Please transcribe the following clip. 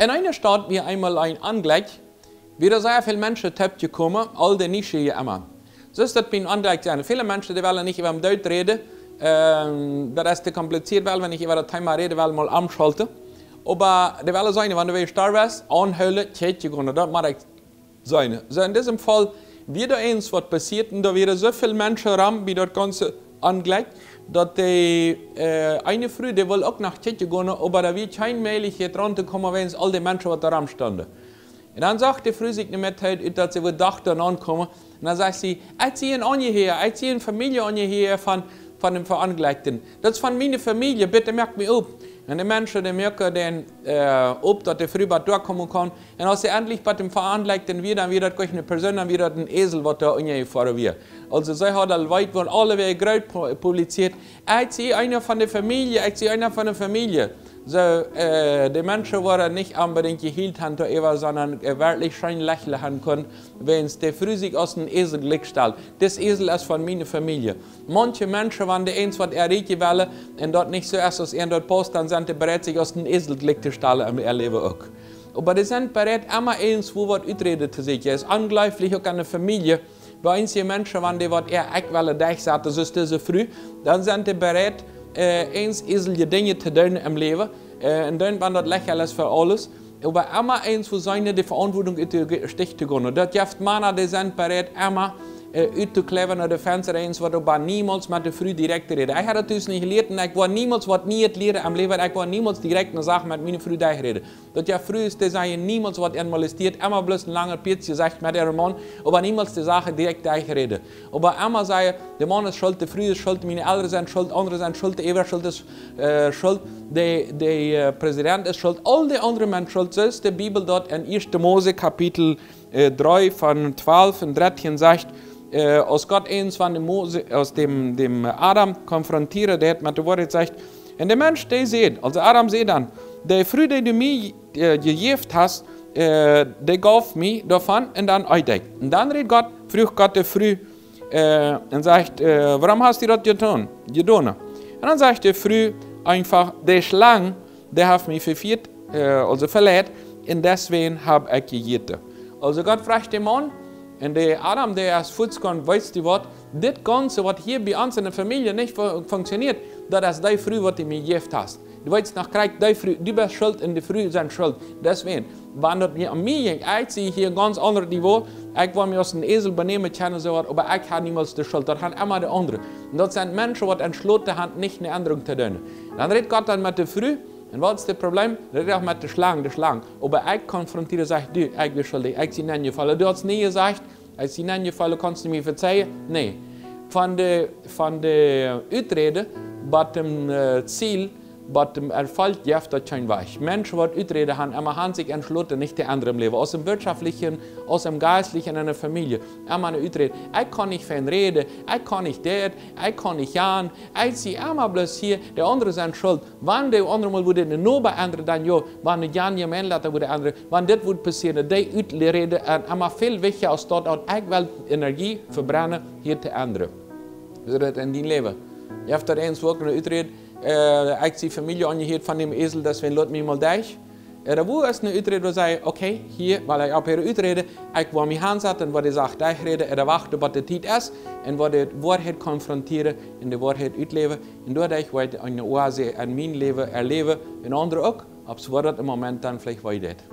In einer Stadt wie einmal ein Anblick, wieder sehr viele Menschen gekommen, all die Nischen hier immer. So ist das beim Anblick sein. Viele Menschen, die wollen nicht über den Tod reden, das ist zu kompliziert, weil wenn ich über das Thema rede, will ich mal anschalten. Aber die wollen sagen, wenn du stark bist, anhören, tätig gehen, das mache ich sein. So in diesem Fall, wieder eins, was passiert, und da werden so viele Menschen ran, wie das Ganze angelegt, dass die eine Früh, die will auch nach tätig gehen, aber da wird keine Möglichkeit ranzukommen, wenn es all die Menschen, die da ran standen. Und dann sagt die Frau sich nicht mehr, dass sie mit Dach dann ankommen. Und dann sagt sie, ich ziehe eine Familie an hier von dem Verangelegten. Das ist von meiner Familie, bitte merkt mich auf. Und die Menschen, die merken dann ob, dass die Frau durchkommen kann. Und als sie endlich bei dem Verangelegten wieder, dann wird das eine Person, dann wird das ein Esel, was da angefahren wird. Also sie hat weit, wo alle Wege groß publiziert. Ich ziehe einer von der Familie, So, die Menschen waren nicht unbedingt gehielt, sondern wirklich schön lächeln können, wenn es der Früh sich aus dem Esel gelegt stellt. Das Esel ist von meiner Familie. Manche Menschen, wenn die eins was erreichen wollen, und dort nicht so erst aus ihren dort Post, dann sind die bereit, sich aus dem Esel gelegt zu stellen im Erleben auch. Aber die sind bereit, immer eins, wo was utreden zu sich. Es ist angreiflich auch an der Familie. Bei einige Menschen, wenn die was eher ich will, durchsetzen, so ist diese Früh, dann sind die bereit, eins Esel Dinge zu tun im Leben. Und dann war das lächerlich für alles. Aber immer eins, wo seine die Verantwortung sticht zu gehen. Und das gibt Männer, die sind bereit, immer uitzukleben naar de Fenster eens, wat op niemals met de Früh direkt reden. Ik had het dus niet geleerd en ik wou niemals wat niet leren am leven. Ik wou niemals direkt een zaak met mijn Früh reden. Dat ja Früh is, die zijn niemals wat molestiert, immer bloß een lange Pietz gezegd met de man, aber niemals die Sache direkt reden. Aber immer zei de man is schuld, de Früh is schuld, mijn Eltern zijn schuld, anderen zijn schuld, de eeuwige schuld is schuld, de president is schuld, all die anderen mensen schuld. So ist die Bibel dort in 1. Mose Kapitel 3 von 12 und 13 sagt, als Gott eins von dem Adam konfrontiert, der hat mit dem Wort gesagt, und der Mensch, der sieht, also Adam sieht dann, der Früh, die du mir gegeben hast, der gab mir davon und dann eideckt. Und dann redet Gott, fragt Gott der Früh und sagt, warum hast du das getan? Und dann sagt der Früh einfach, der Schlange, der hat mich verführt, also verletzt, und deswegen habe ich gegeben. Also Gott fragt den Mann, und der Adam, der als Fußgänger weiß die Wort, das Ganze, was hier bei uns in der Familie nicht funktioniert, das ist die Früh, was du mir gegeben hast. Du weißt nach Krieg, du bist schuld und die Früh sind schuld. Deswegen, wenn das an mir ging, ich sehe hier ein ganz anderes Niveau, ich will mich aus dem Esel benehmen, aber ich habe niemals die Schuld, das haben immer die anderen. Und das sind Menschen, die entschlossen haben, nicht eine Änderung zu tun. Dann redet Gott dann mit der Früh. Und was ist das Problem? Das ist auch mit der Schlange. Aber ich konfrontiere und sage, du, ich bin schuldig, ich bin hineingefallen. Du hast nie gesagt, ich bin hineingefallen, kannst du mir verzeihen? Nein. Von der Utrede, bei dem Ziel, bei dem Erfolg, gibt das kein Weg. Menschen, die Utrede haben, immer sich entschlossen, nicht die anderen im Leben. Aus dem Wirtschaftlichen, aus dem Geistlichen, in der Familie. Immer eine Utrede. Ich kann nicht von reden, ich kann nicht das, ich kann nicht jagen. Ich sehe immer bloß hier, die anderen sind schuld. Wenn die anderen mal würde nur bei anderen, dann ja. Wenn die Jan ja mehr lassen, würde andere. Wenn das würde passieren, die Utrede ist immer viel wichtiger als dort. Ich will Energie verbrennen, hier zu anderen. So das in dein Leben. Je hebt er eens ook een uitreden. Ik zie familie aangeheerd van dem Esel, deswegen laat me mal durch. Da wo ist eine Uitrede, wo ich okay, hier, weil ich auch hier uitrede, ich will mich hinsetzen, wo ich sage, ich rede, wachte, was die Zeit ist, und wo die Wahrheit konfrontieren, und die Wahrheit ausleben, und dadurch will ich eine Oase in meinem Leben erleben, und andere auch, ob es im Moment dann vielleicht weitergeht.